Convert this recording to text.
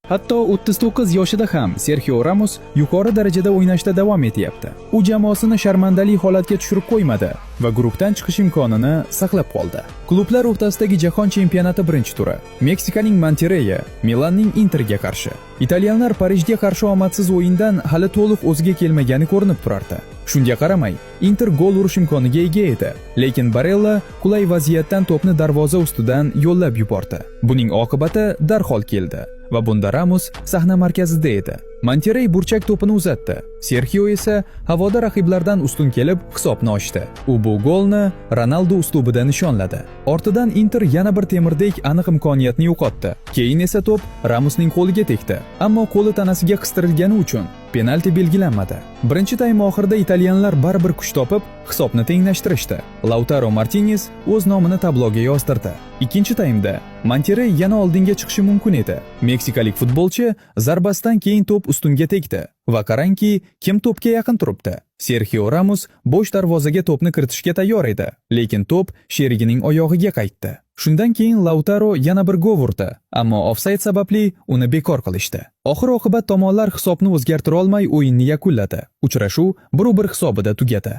Hatto 39 yoshida ham Serxio Ramos yuqori darajada o'ynashda davom etyapti. U jamoasini sharmandali holatga tushirib qo'ymadi va guruhdan chiqish imkonini saqlab qoldi. Klublar o'rtasidagi jahon chempionati birinchi turi. Meksikaning Monterrey, Milanning Interga qarshi. Italyanlar Parijga qarshi omadsiz o'yindan hali to'liq o'ziga kelmagani ko'rinib turardi. Shunga qaramay, Inter gol urish imkoniga ega edi, lekin Barella qulay vaziyatdan to'pni darvoza ustidan yo'llab yubordi. Buning oqibati darhol keldi va bunda Ramos sahna markazida edi. Monterrey burchak to'pini uzatdi. Serxio esa havoda raqiblardan ustun kelib hisobni ochdi. U bu golni Ronaldo uslubida nishonladi. Ortidan Inter yana bir temirdek aniq imkoniyatni yo'qotdi. Keyin esa to'p Ramosning qo'liga tegdi, ammo qo'li tanasiga qistirilgani uchun penalti belgilanmadi. Birinchi taym oxirida italyanlar baribir kuch topib, hisobni tenglashtirishdi. Lautaro Martinez o'z nomini tabloga yozdirdi. Ikkinchi taymda Monterrey yana oldinga chiqishi mumkin edi. Meksikalik futbolchi zarbasidan keyin to'p ustunga tegdi va qarangki, kim to'pga yaqin turibdi. Serxio Ramos bo'sh darvozaga to'pni kiritishga tayyor edi, lekin to'p sherigining oyog'iga qaytdi. Shundan keyin Lautaro yana bir gol urdi, ammo ofsayd sababli uni bekor qilishdi. Oxir-oqibat tomonlar hisobni o'zgartira olmay o'yinni yakunladi. Uchrashuv 1-1 hisobida tugadi.